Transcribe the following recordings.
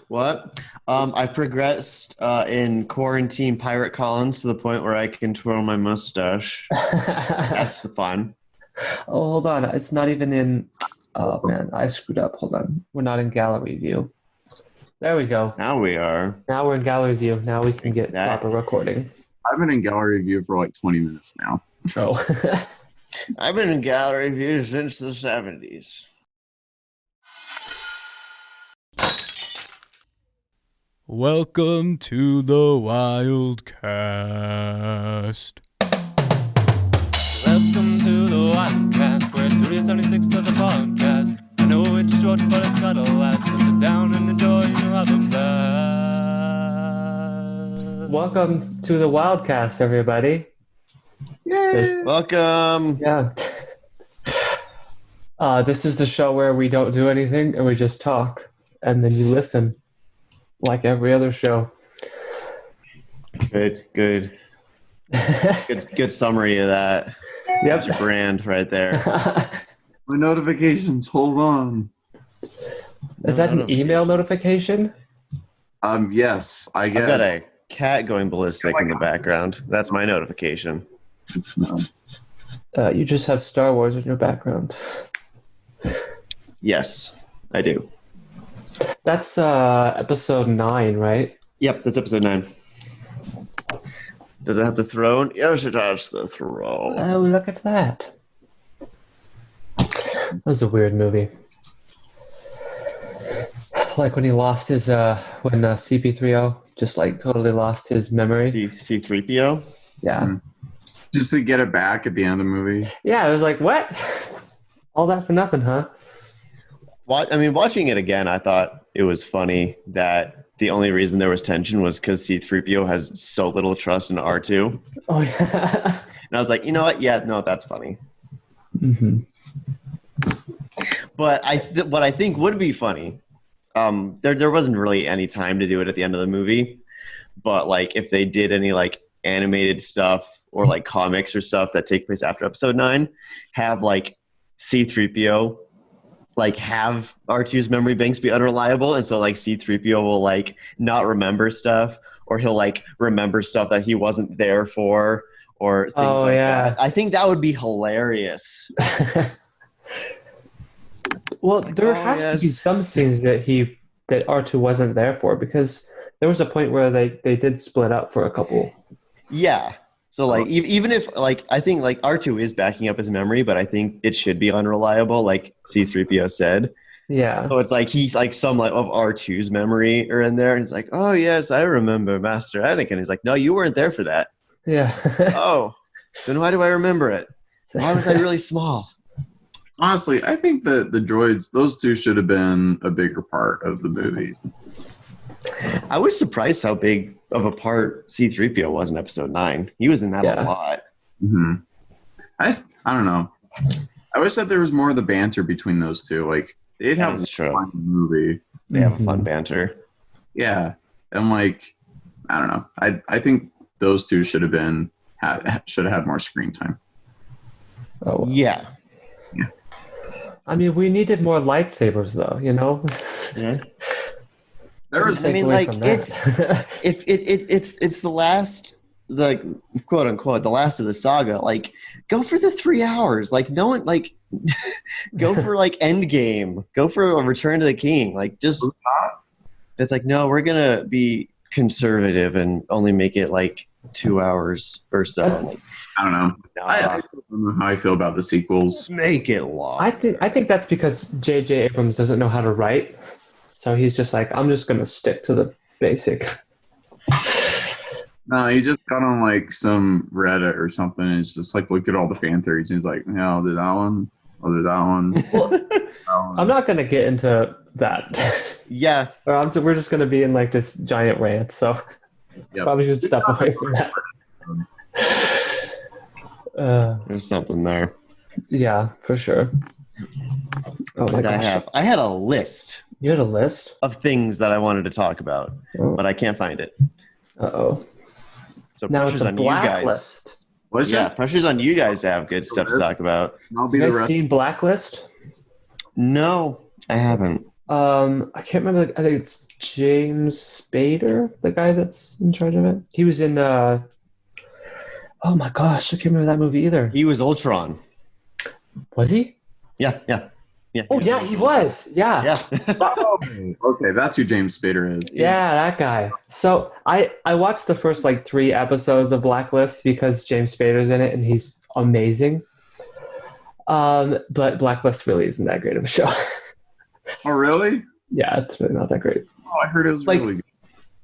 What? I've progressed in quarantine pirate Collins to the point where I can twirl my mustache. That's the fun. Oh, hold on. It's not even in... Oh, man. I screwed up. Hold on. We're not in gallery view. There we go. Now we are. Now we're in gallery view. Now we can get proper recording. I've been in gallery view for like 20 minutes now. Oh. I've been in gallery view since the 70s. Welcome to the Wildcast. Welcome to the Wildcast, where Studio 76 does a podcast. I know it's short, but it's gotta last. So sit down and enjoy, you'll have a blast. Welcome to the Wildcast, everybody. Yay! Welcome. Yeah. This is the show where we don't do anything and we just talk, and then you listen, like every other show. Good. Good summary of that. Yep. That's your brand right there. My notifications, hold on. Is that an email notification? Yes, I've got a cat going ballistic in the background. That's my notification. You just have Star Wars in your background. Yes, I do. That's episode 9, right? Yep, that's episode 9. Does it have the throne? Yes, it has the throne. Oh, look at that. That was a weird movie. Like when he lost his, when CP3O just like totally lost his memory. C3PO? Yeah. Just to get it back at the end of the movie. Yeah, I was like, what? All that for nothing, huh? Watching it again, I thought it was funny that the only reason there was tension was because C3PO has so little trust in R2. Oh, yeah. And I was like, you know what? Yeah, no, that's funny. Mm-hmm. But what I think would be funny, there wasn't really any time to do it at the end of the movie, but like if they did any like animated stuff or like comics or stuff that take place after episode 9, have like C3PO like have R2's memory banks be unreliable, and so like C3PO will like not remember stuff, or he'll like remember stuff that he wasn't there for, or things like that. I think that would be hilarious. Well, there has to be some scenes that R2 wasn't there for, because there was a point where they did split up for a couple. Yeah. So like even if like I think like R2 is backing up his memory, but I think it should be unreliable, like C3PO said. Yeah. So it's like he's like some like of R2's memory are in there, and it's like, oh yes, I remember Master Anakin. He's like, no, you weren't there for that. Yeah. Oh, then why do I remember it? Why was I really small? Honestly, I think that the droids, those two should have been a bigger part of the movie. I was surprised how big of a part C-3PO was in episode 9. He was in that a lot. Mm-hmm. I don't know. I wish that there was more of the banter between those two. Like, they'd have a fun movie. They have a fun banter. Yeah. And like, I don't know. I think those two should have had more screen time. Oh, well. Yeah. I mean, we needed more lightsabers, though. You know. Yeah. There's, I mean, like it's the last, like quote unquote, the last of the saga. Like, go for the 3 hours. Like, no one like go for like Endgame. Go for a Return to the King. Like, just it's like no, we're gonna be conservative and only make it like 2 hours or so. Like, I don't know. I don't know how I feel about the sequels. Make it long. I think that's because J.J. Abrams doesn't know how to write. So he's just like, I'm just going to stick to the basic. No, he just got on like some Reddit or something. And it's just like, look at all the fan theories. He's like, yeah, I'll do that one. I'll do that one. Well, I'm not going to get into that. Yeah. We're just going to be in like this giant rant. So probably should step away from that. There's something there. Yeah, for sure. Oh my gosh. I had a list. You had a list of things that I wanted to talk about, but I can't find it. Uh-oh. So now pressure's it's a on you guys. blacklist. Pressure's on you guys to have good stuff to talk about. I'll be You the guys rest. seen Blacklist? No, I haven't. I can't remember. I think it's James Spader, the guy that's in charge of it. He was in. Oh my gosh, I can't remember that movie either. He was Ultron. Was he? Yeah. Oh yeah, he was. Yeah. Yeah. Okay, that's who James Spader is. Yeah, that guy. So I watched the first like 3 episodes of Blacklist because James Spader's in it and he's amazing. But Blacklist really isn't that great of a show. Oh, really? Yeah, it's really not that great. Oh, I heard it was Like- really good.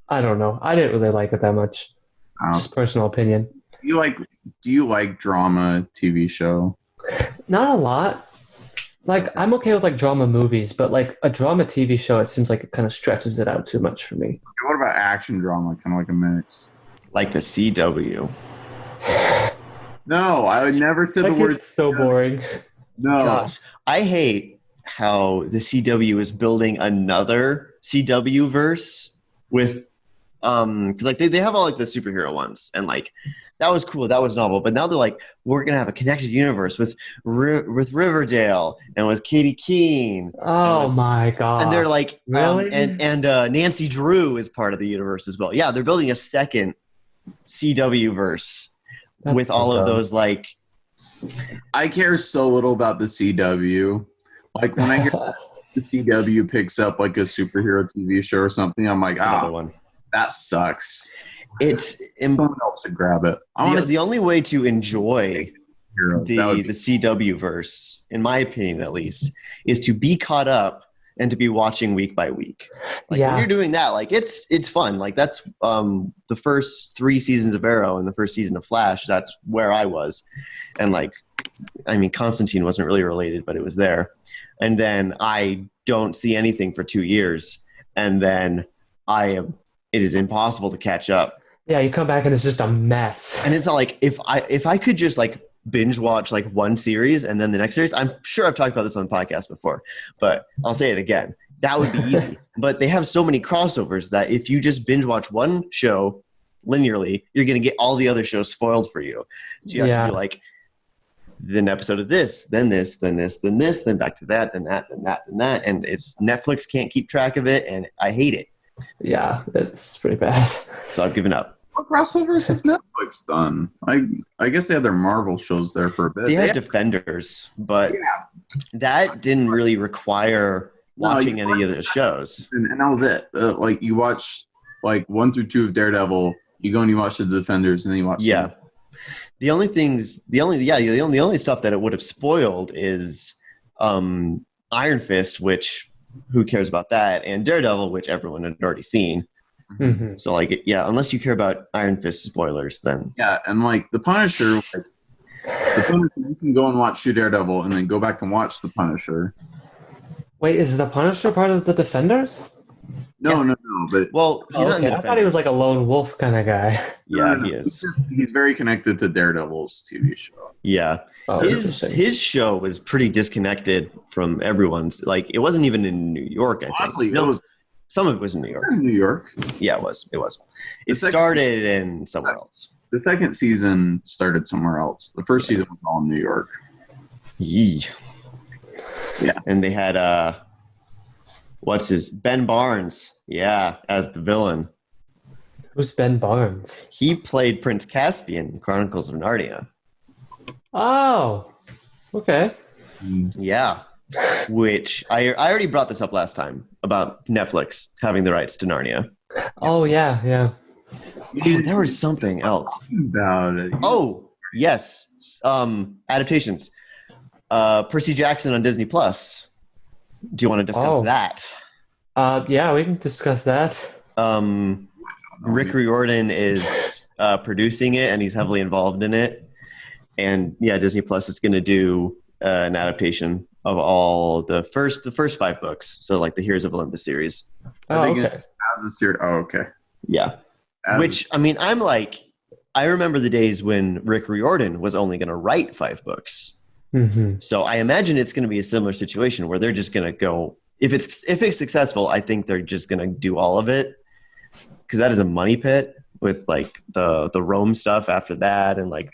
I don't know. I didn't really like it that much. Just personal opinion. Do you like drama TV show? Not a lot. Like I'm okay with like drama movies, but like a drama TV show, it seems like it kind of stretches it out too much for me. What about action drama? Kind of like a mix. Like the CW. No, I would never say the Like word. it's so boring. No. Gosh, I hate how the CW is building another CW verse with because like they have all like the superhero ones and like that was cool, that was novel, but now they're like we're gonna have a connected universe with Riverdale and with Katie Keene. Oh my god! And they're like really? And Nancy Drew is part of the universe as well. Yeah, they're building a second CW verse with so all of dumb. those like. I care so little about the CW. Like when I hear the CW picks up like a superhero TV show or something, I'm like, Another one. that sucks. It's Someone else should grab it. I want to the only way to enjoy the That would be- CW verse, in my opinion at least, is to be caught up and to be watching week by week. Like Yeah. when you're doing that, like it's fun. Like that's the first 3 seasons of Arrow and the first season of Flash. That's where I was, and like, I mean, Constantine wasn't really related, but it was there. And then I don't see anything for 2 years, and then it is impossible to catch up. Yeah, you come back and it's just a mess. And it's not like if I could just like binge watch like one series and then the next series. I'm sure I've talked about this on the podcast before, but I'll say it again. That would be easy. But they have so many crossovers that if you just binge watch one show linearly, you're going to get all the other shows spoiled for you. So you have to be like, then episode of this, then this, then this, then this, then back to that, then that, then that, then that. And it's Netflix can't keep track of it, and I hate it. Yeah, it's pretty bad. So I've given up. What crossovers have Netflix done? I guess they had their Marvel shows there for a bit. They had Defenders, but that didn't really require watching any of the shows. And that was it. Like you watch like 1 through 2 of Daredevil, you go and you watch the Defenders, and then you watch. Yeah. The only stuff that it would have spoiled is Iron Fist, which who cares about that, and Daredevil, which everyone had already seen. Mm-hmm. So like, yeah, unless you care about Iron Fist spoilers, then Yeah, and like the Punisher, you can go and watch Daredevil, and then go back and watch the Punisher. Wait, is the Punisher part of the Defenders? No, but well, he's not in the I thought he was like a lone wolf kind of guy. Yeah, he is. He's very connected to Daredevil's TV show. Yeah. Oh, His show was pretty disconnected from everyone's. Like, it wasn't even in New York, I think. Honestly, No, it was some of it was in New York. in New York. Yeah, it was. It second- started in somewhere else. The second season started somewhere else. The first season was all in New York. Yee. Yeah. And they had Ben Barnes, as the villain. Who's Ben Barnes? He played Prince Caspian in Chronicles of Narnia. Oh, okay. Yeah. Which I already brought this up last time about Netflix having the rights to Narnia. Oh, yeah. Oh, there was something else. About it. Oh, yes. Adaptations. Percy Jackson on Disney Plus. Do you want to discuss that? Yeah, we can discuss that. Rick Riordan is producing it, and he's heavily involved in it. And yeah, Disney Plus is going to do an adaptation of all the first 5 books. So like the Heroes of Olympus series. Oh, okay. As a series. Oh, okay. Yeah. As Which, I mean, I remember the days when Rick Riordan was only going to write 5 books. Mm-hmm. So I imagine it's going to be a similar situation where they're just going to go, if it's successful, I think they're just going to do all of it, because that is a money pit with like the Rome stuff after that, and like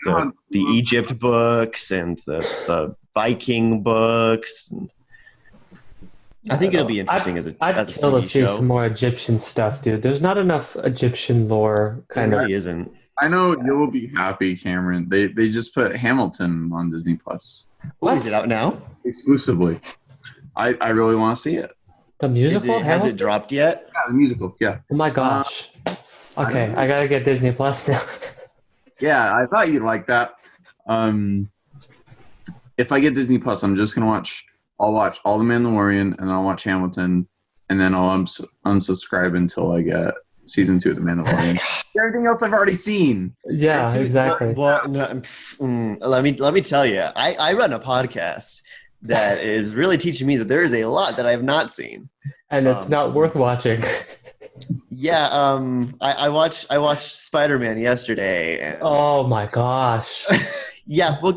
the Egypt books and the Viking books. I think it'll be interesting I'd as a kill to TV see show. some more Egyptian stuff, dude. There's not enough Egyptian lore, It kind of. really isn't. I know you'll be happy, Cameron. They just put Hamilton on Disney Plus Oh, is it out now? exclusively. I really want to see it. The musical? Has Hamilton? it dropped yet? Yeah, the musical. Yeah. Oh my gosh. Okay, I gotta get Disney Plus now. Yeah, I thought you'd like that. If I get Disney Plus, I'm just gonna watch. I'll watch all the Mandalorian, and then I'll watch Hamilton, and then I'll unsubscribe until I get season 2 of the Mandalorian. Everything else I've already seen. Yeah, exactly. Well, no, let me tell you, I run a podcast that is really teaching me that there is a lot that I have not seen. And it's not worth watching. Yeah, I watched Spider-Man yesterday. And Oh my gosh. yeah, we'll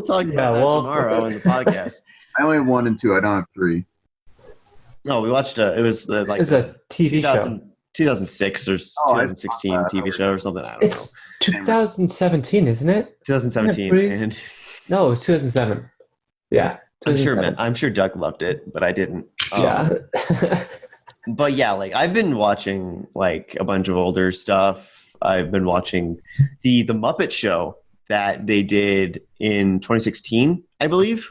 talk about that tomorrow in the podcast. I only have 1 and 2. I don't have 3. No, we watched it was It was a TV show. 2006 or 2016 TV show or something. I don't It's 2017, isn't it? know. 2017, Isn't it and No, it's 2007. Yeah. I'm sure 2007. I'm sure Doug loved it, but I didn't. Yeah. But yeah, like I've been watching like a bunch of older stuff. I've been watching the Muppet Show that they did in 2016, I believe,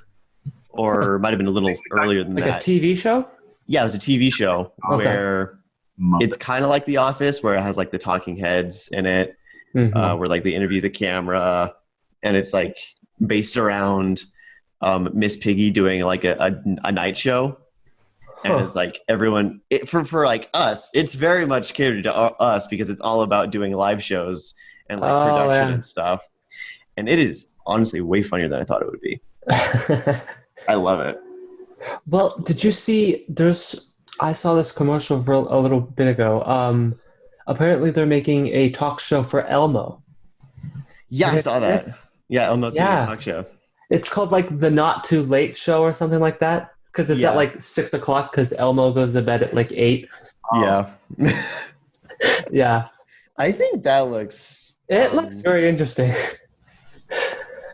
or it might have been a little earlier than Like that. a TV show? Yeah, it was a TV show Okay. where it's kind of like The Office, where it has like the talking heads in it, Mhm. where like they interview the camera, and it's like based around Miss Piggy doing like a night show. And Huh. it's like everyone for like us, it's very much catered to us because it's all about doing live shows and like production and stuff. And it is honestly way funnier than I thought it would be. I love it. Well, did you see I saw this commercial a little bit ago. Apparently they're making a talk show for Elmo. Yeah, I saw that. Yes. Yeah, almost Yeah. a talk show. It's called like the Not Too Late Show or something like that. Because it's Yeah. at like 6 o'clock because Elmo goes to bed at like 8. Yeah. Yeah. I think that looks It looks very interesting.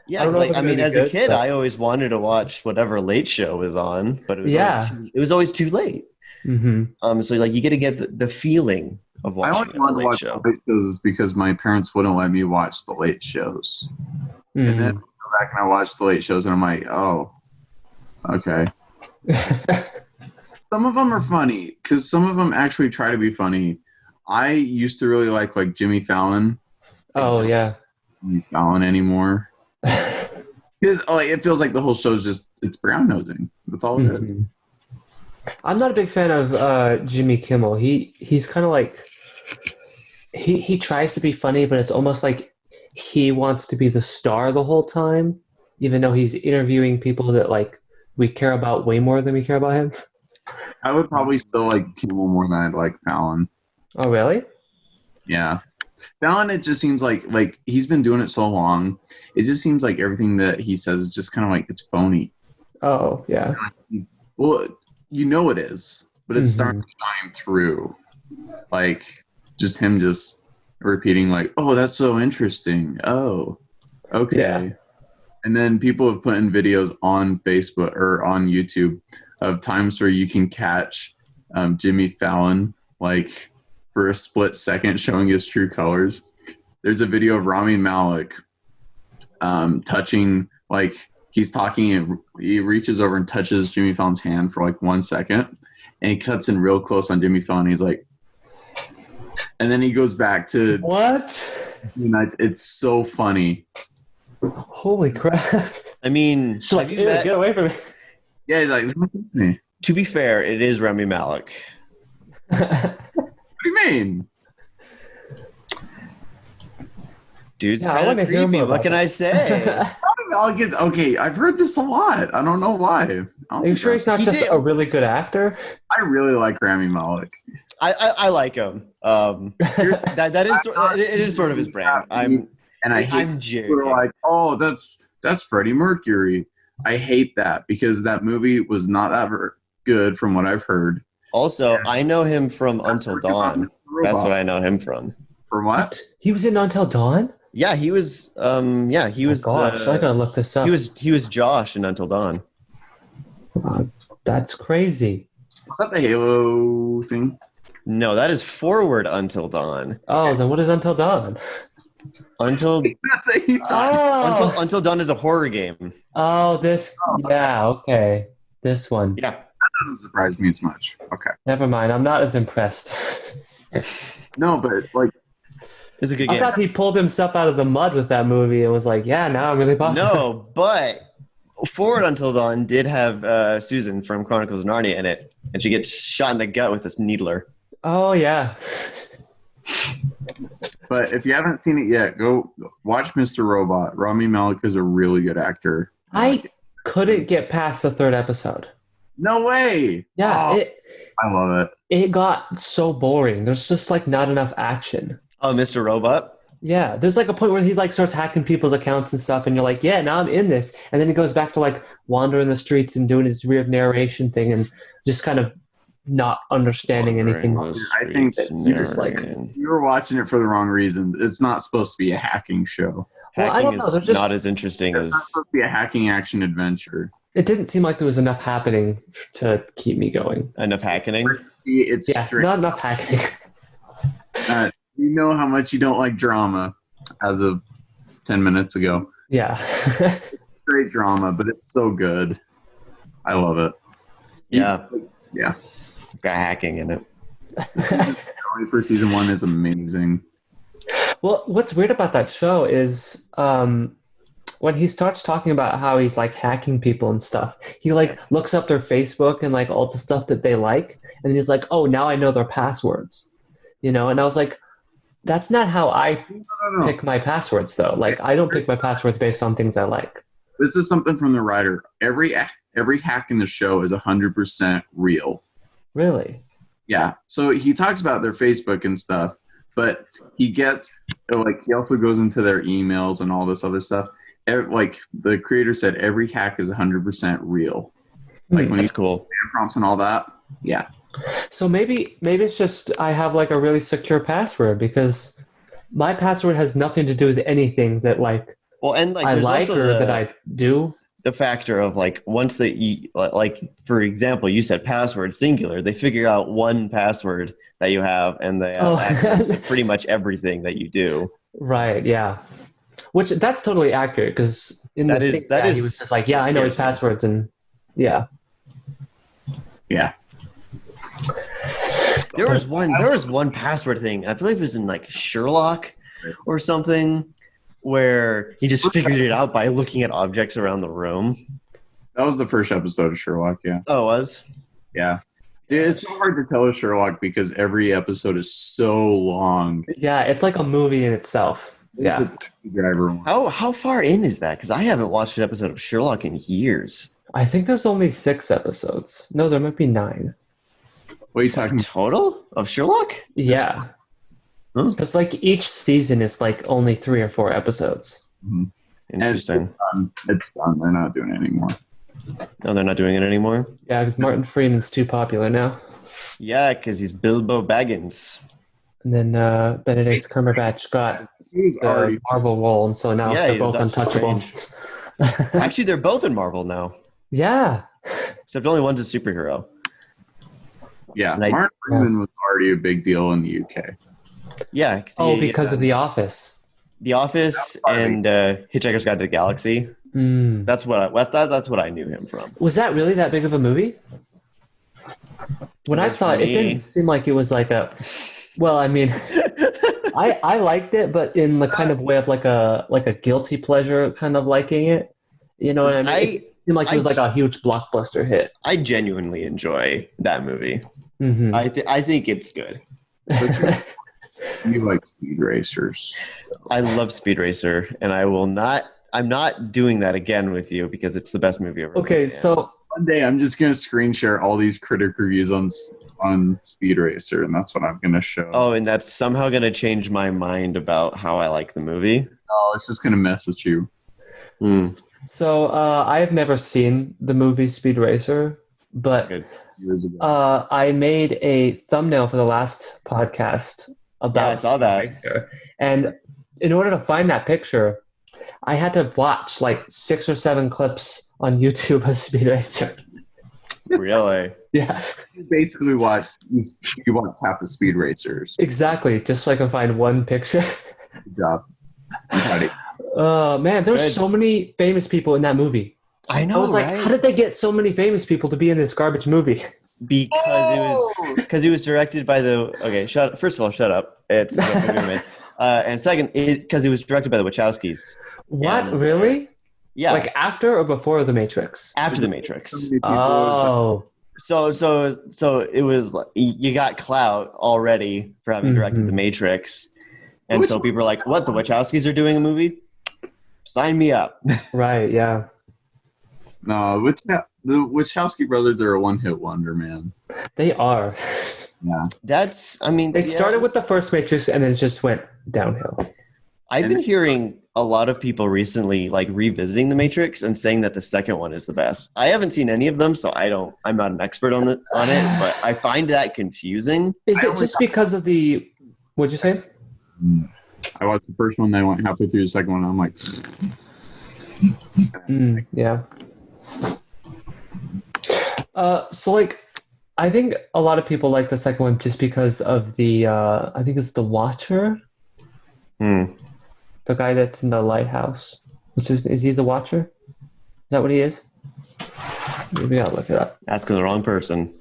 yeah, I don't 'cause, know if like, it's I mean, gonna be as a good, kid, but- I always wanted to watch whatever late show was on, but it was Yeah. it was always too late. Mm-hmm. So like you get to get the feeling of I watching only a wanted to late watch show. the late shows because my parents wouldn't let me watch the late shows. And then I go back and I watch the late shows and I'm like, oh, okay. Some of them are funny because some of them actually try to be funny. I used to really like Jimmy Fallon. Oh, yeah. Jimmy Fallon anymore. Because it feels like the whole show's it's brown nosing. That's all it is. Mhm. I'm not a big fan of Jimmy Kimmel. He's kind of like he tries to be funny, but it's almost like he wants to be the star the whole time, even though he's interviewing people that like we care about way more than we care about him. I would probably still like Kimmel more than I'd like Fallon. Oh, really? Yeah. Fallon, it just seems like he's been doing it so long. It just seems like everything that he says is just kind of like it's phony. Oh, yeah. Well, you know it is, but it's Mhm. starting to shine through. Like just him just repeating like, "Oh, that's so interesting. Oh, okay." Yeah. And then people have put in videos on Facebook or on YouTube of times where you can catch Jimmy Fallon like for a split second showing his true colors. There's a video of Rami Malek touching, like he's talking and he reaches over and touches Jimmy Fallon's hand for like 1 second and he cuts in real close on Jimmy Fallon. He's like, and then he goes back to What? it's so funny. Holy crap. I mean, It's like, have you ew, met- get away from me. Yeah, he's like, what do to be fair, it is Rami Malek. you mean? Dude's Yeah, I kind wanna of hear more creepy. about What can that. I say? Okay, I've heard this a lot. I don't know why. Are you sure he's not He just did- a really good actor? I really like Rami Malek. I like him. That is it is sort of his brand. I'm I hate I'm people who are joking. like, oh, that's Freddie Mercury. I hate that because that movie was not that good from what I've heard. Also, I know him from Until Freddie Dawn. That's what I know him from. From what? He was in Until Dawn? Yeah, he was. He was. Oh, gosh, I gotta look this up. He was Josh in Until Dawn. That's crazy. Was that the Halo thing? No, that is Forward Until Dawn. Oh, then what is Until Dawn? Until That's a Oh, Until Dawn is a horror game. oh, this. Yeah, okay, this one. Yeah. doesn't surprise me as much. Okay. Never mind. I'm not as impressed. No, but like, It's a good I game. thought he pulled himself out of the mud with that movie and was like, "Yeah, now I'm really popular." No, but Forward Until Dawn did have Susan from Chronicles of Narnia in it, and she gets shot in the gut with this needler. Oh yeah. but if you haven't seen it yet, go watch Mr. Robot. Rami Malek is a really good actor. I couldn't get past the third episode. No way. Yeah, Oh, I love it. it got so boring. There's just like not enough action. Oh, Mr. Robot? Yeah, there's like a point where he like starts hacking people's accounts and stuff, and you're like, yeah, now I'm in this. And then he goes back to like wandering the streets and doing his weird narration thing and just kind of not understanding anything. I think it's just like- You were watching it for the wrong reason. It's not supposed to be a hacking show. Well, I Hacking don't know, is they're just- not as interesting It's not as... supposed to be a hacking action adventure. It didn't seem like there was enough happening to keep me going. Enough hacking? It's Yeah, straight. not enough hacking. You know how much you don't like drama as of 10 minutes ago. Yeah. Great drama, but it's so good. I love it. Yeah. Yeah. Got hacking in it. Only for season 1 is amazing. Well, what's weird about that show is when he starts talking about how he's like hacking people and stuff, he like looks up their Facebook and like all the stuff that they like, and he's like, "Oh, now I know their passwords," you know. And I was like, "That's not how I No. pick my passwords, though. Like, I don't pick my passwords based on things I like." This is something from the writer. Every hack in the show is 100% real. Really? Yeah. So he talks about their Facebook and stuff, but he also goes into their emails and all this other stuff. Like the creator said, every hack is 100% real. Like when That's you cool. prompts and all that. Yeah. So maybe it's just I have like a really secure password because my password has nothing to do with anything that like Well, and like I there's like also or that I do. the factor of like once that you like, for example, you said password singular, they figure out one password that you have and they have Oh. access to pretty much everything that you do. Right, yeah. Which that's totally accurate because in That the is- thing, that yeah, is- he was just like, yeah, that I know his scares me. passwords and yeah. Yeah. There was one password thing. I believe it was in like Sherlock or something where he just figured it out by looking at objects around the room. That was the first episode of Sherlock. Yeah. Oh, it was? Yeah. Dude, it's so hard to tell with Sherlock because every episode is so long. Yeah, it's like a movie in itself. Yeah. It's a Taxi Driver one. How far in is that? Because I haven't watched an episode of Sherlock in years. I think there's only 6 episodes. No, there might be 9. What are you talking about? Total of Sherlock? Yeah. Huh? Because like each season is like only 3 or 4 episodes. Interesting. It's done. They're not doing it anymore. No, they're not doing it anymore. Yeah, because Martin Freeman's too popular now. Yeah, because he's Bilbo Baggins. And then Benedict Cumberbatch got He was the already. Marvel role, and so now Yeah, they're he's both Doctor untouchable. Actually, they're both in Marvel now, Yeah. except only one's a superhero. Yeah. Like- Martin Freeman was already a big deal in the UK. Yeah. Oh, because of The Office. The Office and Hitchhiker's Guide to the Galaxy. Mm. That's what I knew him from. Was that really that big of a movie? When I That's saw it, it me. didn't seem like it was like a. Well, I mean, I liked it, but in the kind of way of like a guilty pleasure kind of liking it. You know what I mean? It seemed like it was like a huge blockbuster hit. I genuinely enjoy that movie. Hmm. I think it's good. You like Speed Racers. I love Speed Racer, and I'm not doing that again with you because it's the best movie ever. Okay, made. so One day I'm just going to screen share all these critic reviews on Speed Racer, and that's what I'm going to show. Oh, and that's somehow going to change my mind about how I like the movie. No, it's just going to mess with you. so I have never seen the movie Speed Racer, but Good. Years ago. I made a thumbnail for the last podcast about Yeah, I saw that. Racer. And in order to find that picture, I had to watch like 6 or 7 clips on YouTube of Speed Racer. Really? Yeah, You basically watch half the Speed Racers. exactly. Just so I can find one picture. Good job. I'm proud of you. Man, there's Good. so many famous people in that movie. I I know, was like, right? how did they get so many famous people to be in this garbage movie? Because it was directed by the first of all, shut up. It's that's what we made. And second, because it was directed by the Wachowskis. What? And, Really? Yeah, Like after or before The Matrix? after the Matrix. So many people- Oh. So it was like, you got clout already for having directed the Matrix, and so people are like, "What? The Wachowskis are doing a movie? Sign me up!" Right, yeah. No, the Wachowski brothers are a one-hit wonder, man. They are. Yeah. They started with the first Matrix and then it just went downhill. I've been hearing a lot of people recently like revisiting the Matrix and saying that the second one is the best. I haven't seen any of them, so I'm not an expert on it, but I find that confusing. Is it just because of the... What'd you say? I watched the first one, then I went halfway through the second one, and I'm like... Yeah. So like, I think a lot of people like the second one just because of the, I think it's the Watcher, the guy that's in the lighthouse. Is he the Watcher? Is that what he is? Maybe I'll look it up. Asking the wrong person.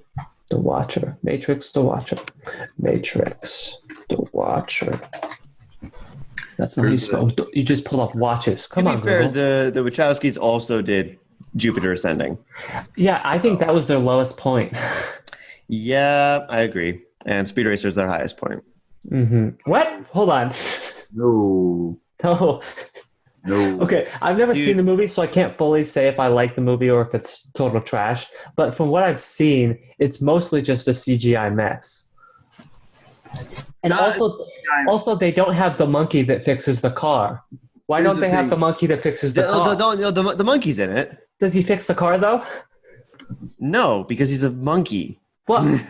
The Watcher. Matrix, the Watcher. Matrix, the Watcher. That's not how you spell. You just pull up watches. Come on, to be fair, Google. the Wachowskis also did Jupiter Ascending. Yeah, I think that was their lowest point. Yeah, I agree. And Speed Racer is their highest point. What? Hold on. No. No. Okay, I've never seen the movie, so I can't fully say if I like the movie or if it's total trash. But from what I've seen, it's mostly just a CGI mess. And also, they don't have the monkey that fixes the car. Why don't they have the monkey that fixes the car? The monkey's in it. Does he fix the car, though? No, because he's a monkey. What?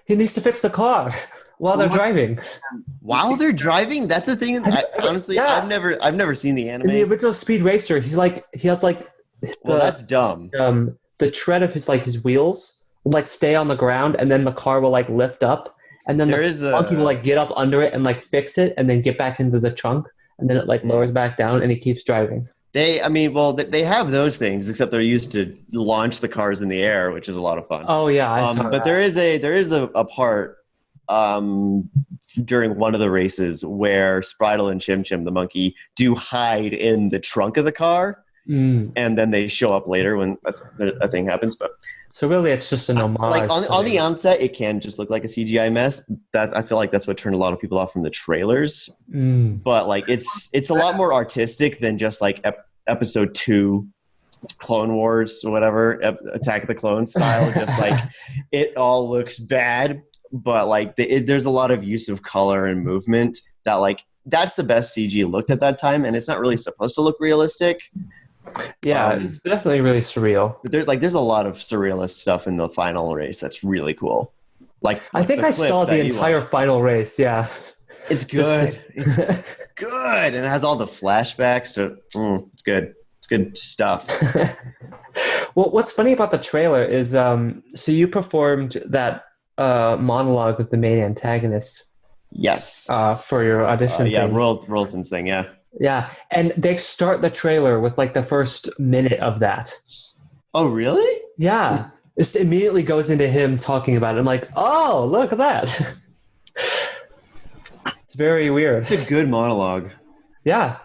He needs to fix the car while they're driving. While they're driving? That's the thing. Honestly, Yeah. I've never seen the anime. In the original Speed Racer, he has Well, that's dumb. the tread of his wheels will like stay on the ground, and then the car will like lift up, and then the monkey will like get up under it and like fix it, and then get back into the trunk, and then it like lowers back down, and he keeps driving. They have those things, except they're used to launch the cars in the air, which is a lot of fun. Oh yeah, I saw but that. there is a part during one of the races where Spritle and Chim Chim, the monkey, do hide in the trunk of the car, and then they show up later when a thing happens. But so really, it's just an homage. like on the onset, it can just look like a CGI mess. I feel like that's what turned a lot of people off from the trailers. But like it's a lot more artistic than just like episode 2 Clone Wars or whatever, Attack of the Clones style. Just like it all looks bad, but like there's a lot of use of color and movement that like that's the best CG looked at that time, and it's not really supposed to look realistic. Yeah, it's definitely really surreal. But there's a lot of surrealist stuff in the final race that's really cool. Like I think I saw the entire final race. Yeah, it's good. It's good, and it has all the flashbacks to. It's good. It's good stuff. Well, what's funny about the trailer is, so you performed that monologue with the main antagonist. Yes. For your audition. Yeah, thing. Rolton's thing. Yeah. Yeah, and they start the trailer with like the first minute of that. Oh, really? Yeah, it immediately goes into him talking about it. I'm like, oh, look at that. It's very weird. It's a good monologue. Yeah,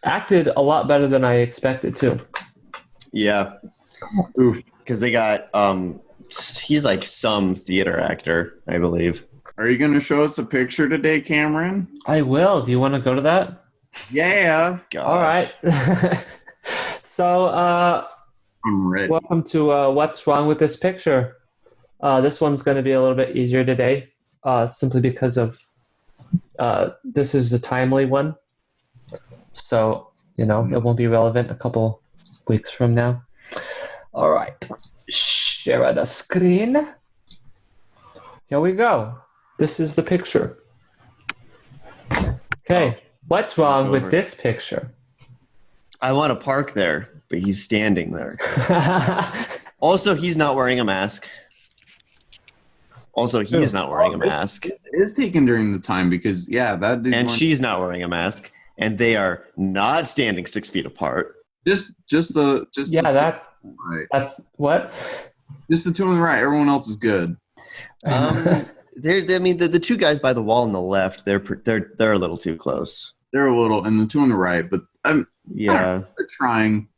acted a lot better than I expected to. Yeah. Because they got he's like some theater actor, I believe. Are you going to show us a picture today, Cameron? I will. Do you want to go to that? Yeah. Gosh. All right. So, I'm ready. welcome to What's Wrong with This Picture. This one's going to be a little bit easier today, simply because of this is a timely one. So, it won't be relevant a couple weeks from now. All right. Share the screen. Here we go. This is the picture. Okay. What's wrong with this picture? I want to park there, but he's standing there. Also, he's not wearing a mask. It is taken during the time because that dude. And she's not wearing a mask, and they are not standing 6 feet apart. That's what. Just the two on the right. Everyone else is good. The two guys by the wall on the left, they're a little too close. They're a little, and the two on the right, but they're trying.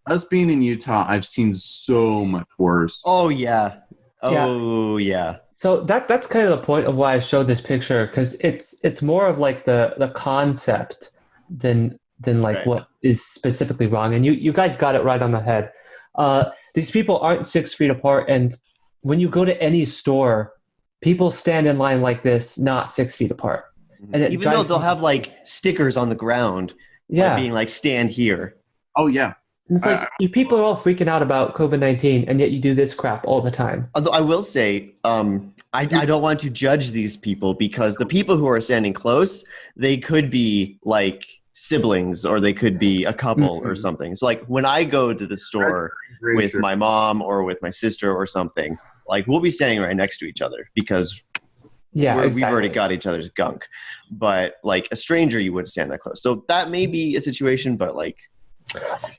Us being in Utah, I've seen so much worse. Oh yeah. Yeah. So that's kind of the point of why I showed this picture, because it's more of like the concept than like right. what is specifically wrong. And you guys got it right on the head. These people aren't 6 feet apart, and when you go to any store, people stand in line like this, not 6 feet apart. And even though they'll have like stickers on the ground, being like stand here. Oh yeah. And it's like you people are all freaking out about COVID-19, and yet you do this crap all the time. Although I will say, I don't want to judge these people, because the people who are standing close, they could be like siblings, or they could be a couple or something. So like when I go to the store with my mom or with my sister or something, like we'll be standing right next to each other because we've already got each other's gunk. But like a stranger, you wouldn't stand that close. So that may be a situation, but like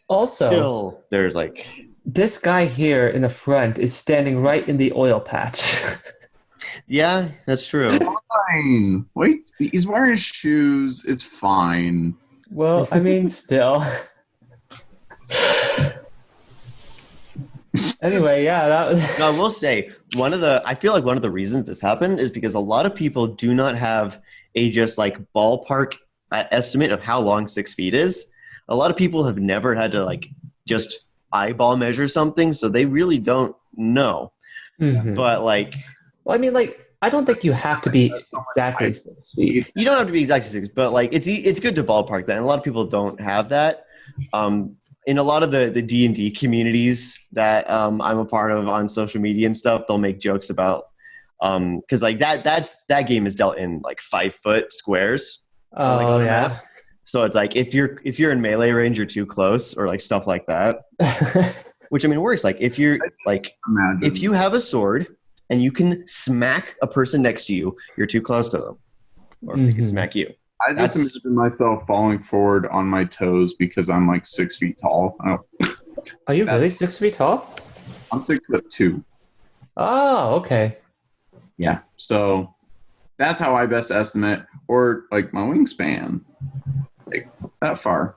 also still there's like this guy here in the front is standing right in the oil patch. Yeah, that's true. Fine. Wait, he's wearing shoes. It's fine. Well, I mean, still. Anyway, yeah. No, I will say I feel like one of the reasons this happened is because a lot of people do not have a just like ballpark estimate of how long 6 feet is. A lot of people have never had to like just eyeball measure something, so they really don't know. Mm-hmm. But like, well, I mean, like, I don't think you have to be exactly 6 feet. You don't have to be exactly 6, but like it's good to ballpark that. And a lot of people don't have that. In a lot of the D&D communities that I'm a part of on social media and stuff, they'll make jokes about because like that game is dealt in like 5 foot squares. Oh yeah. Map. So it's like if you're in melee range, you're too close, or like stuff like that. Which I mean works. Like if you have a sword and you can smack a person next to you, you're too close to them, or if they can smack you. I just imagine myself falling forward on my toes because I'm like 6 feet tall. Are you really 6 feet tall? I'm 6'2". Oh, okay. Yeah. So that's how I best estimate, or like my wingspan, like that far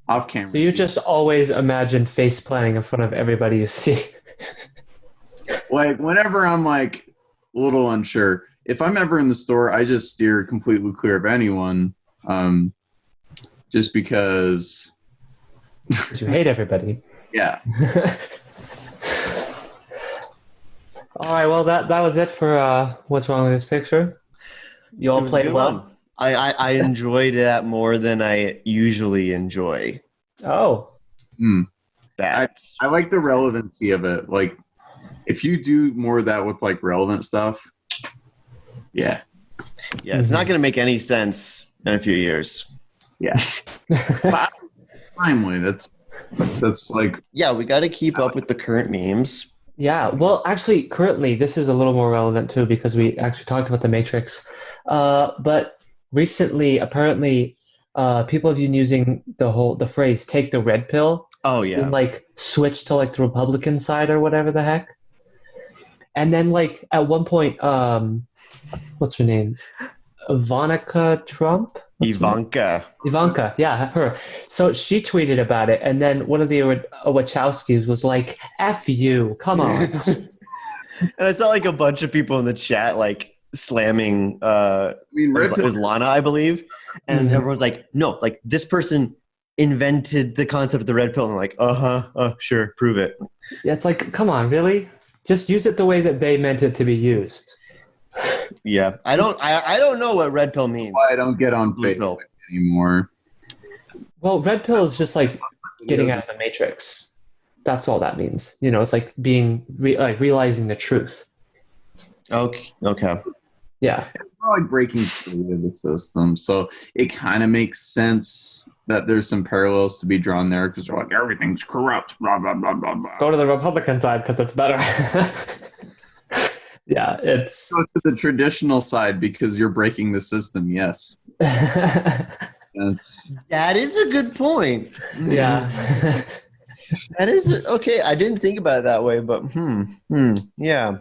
off camera. So you just always imagine face planting in front of everybody you see. Like whenever I'm like a little unsure. If I'm ever in the store, I just steer completely clear of anyone, just because you hate everybody. Yeah. All right. Well, that was it for what's wrong with this picture. You all played well. I enjoyed that more than I usually enjoy. Oh. That I like the relevancy of it. Like, if you do more of that with like relevant stuff. Yeah, it's not going to make any sense in a few years. Yeah, but timely. That's like we got to keep up with the current memes. Yeah, well, actually, currently this is a little more relevant too because we actually talked about the Matrix. But recently, apparently, people have been using the phrase "take the red pill." Oh yeah, and, like switch to like the Republican side or whatever the heck. And then like at one point, what's her name? Ivanka Trump? Ivanka, yeah, her. So she tweeted about it, and then one of the Wachowskis was like, F you, come on. And I saw like a bunch of people in the chat like slamming it was Lana, I believe. And everyone's like, no, like this person invented the concept of the red pill. And I'm like, sure, prove it. Yeah, it's like, come on, really? Just use it the way that they meant it to be used. Yeah, I don't know what red pill means. I don't get on Facebook anymore. Well, red pill is just like getting out of the Matrix. That's all that means. You know, it's like being realizing the truth. Okay. Yeah. More like breaking free of the system. So it kind of makes sense that there's some parallels to be drawn there because they're like, everything's corrupt, blah, blah, blah, blah, blah. Go to the Republican side because it's better. Yeah, it's. Go to the traditional side because you're breaking the system, yes. That's That is a good point. Yeah. That is okay. I didn't think about it that way, but yeah.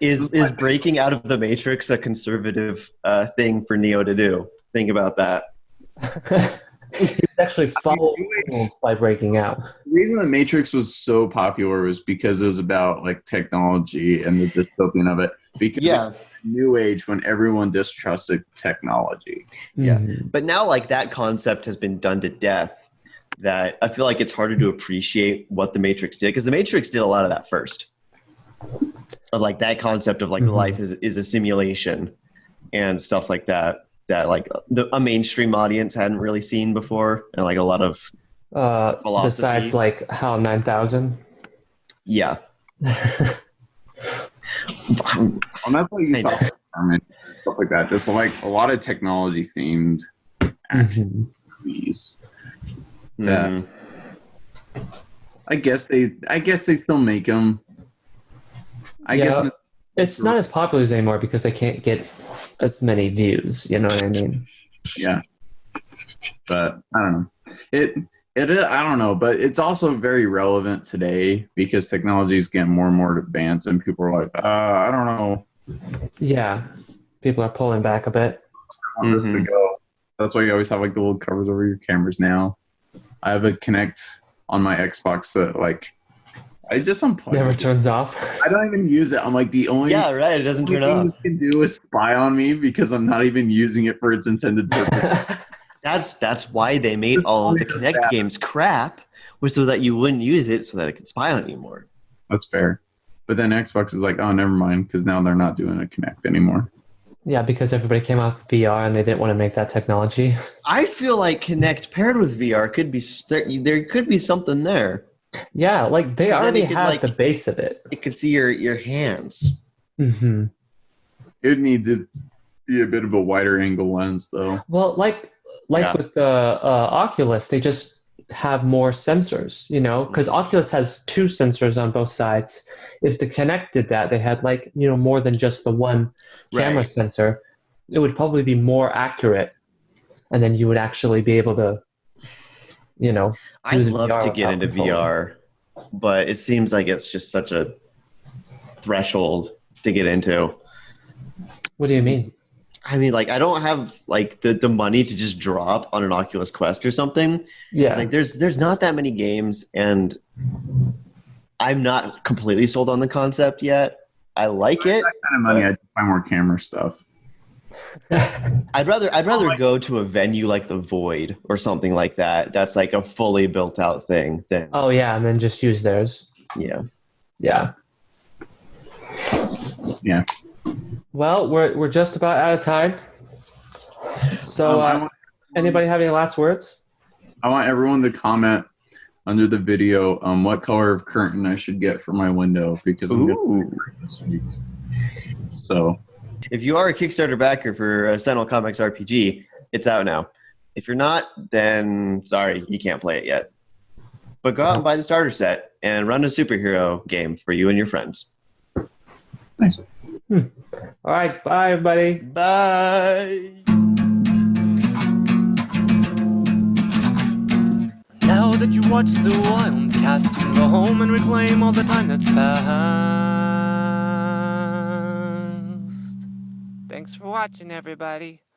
Is breaking out of the Matrix a conservative thing for Neo to do? Think about that. He's actually following rules by breaking out. the reason the Matrix was so popular was because it was about like technology and the dystopian of it. Because Yeah. it was a new age when everyone distrusted technology. Yeah. Mhm. But now, like, that concept has been done to death, that I feel like it's harder to appreciate what the Matrix did, because the Matrix did a lot of that first. Of like that concept of like life is a simulation and stuff like that, that like a mainstream audience hadn't really seen before, and like a lot of philosophy. Besides, like, HAL 9000. Yeah. And that's what you saw and stuff like that. Just like a lot of technology themed action movies. Mhm. I guess they still make them. I guess It's not as popular anymore because they can't get as many views. You know what I mean? yeah. But I don't know. It I don't know, but it's also very relevant today because technology is getting more and more advanced, and people are like, I don't know. Yeah. People are pulling back a bit. I want this to go. That's why you always have like the little covers over your cameras now. I have a Kinect on my Xbox that like I just unplug Never it. turns off. I don't even use it. I'm like the only Yeah, right. It doesn't turn thing off. this can do is spy on me because I'm not even using it for its intended purpose. That's why they made all of the Kinect games crap, was so that you wouldn't use it, so that it could spy on you more. That's fair. But then Xbox is like, oh, never mind, because now they're not doing a Kinect anymore. Yeah, because everybody came out with VR and they didn't want to make that technology. I feel like Kinect paired with VR could be there could be something there. Yeah, like they 'Cause then already it could, had like- the base of it. It could see your hands. hmm It would need to be a bit of a wider angle lens, though. Well, like Yeah. with the Oculus, they just have more sensors, you know, because Oculus has two sensors on both sides. If the Kinect did that, they had like, you know, more than just the one camera Right. sensor. It would probably be more accurate, and then you would actually be able to, you know, I'd use love VR to get without into controlling. VR, but it seems like it's just such a threshold to get into. What do you mean? I mean, like, I don't have like the money to just drop on an Oculus Quest or something. Yeah. Like, there's not that many games, and I'm not completely sold on the concept yet. I like it. That kind of money, I'd buy more camera stuff. I'd rather go to a venue like the Void or something like that. That's like a fully built out thing. Than Oh yeah, and then just use theirs. yeah. Yeah. Yeah. Well, we're just about out of time. So, anybody have any last words? I want everyone to comment under the video what color of curtain I should get for my window because I'm Ooh. getting this week. So If you are a Kickstarter backer for Sentinel Comics RPG, it's out now. If you're not, then sorry, you can't play it yet. But go out and buy the starter set and run a superhero game for you and your friends. nice. All right, bye everybody. Bye. Now that you watched the Wildcast, you can go home and reclaim all the time that's passed. Thanks for watching, everybody.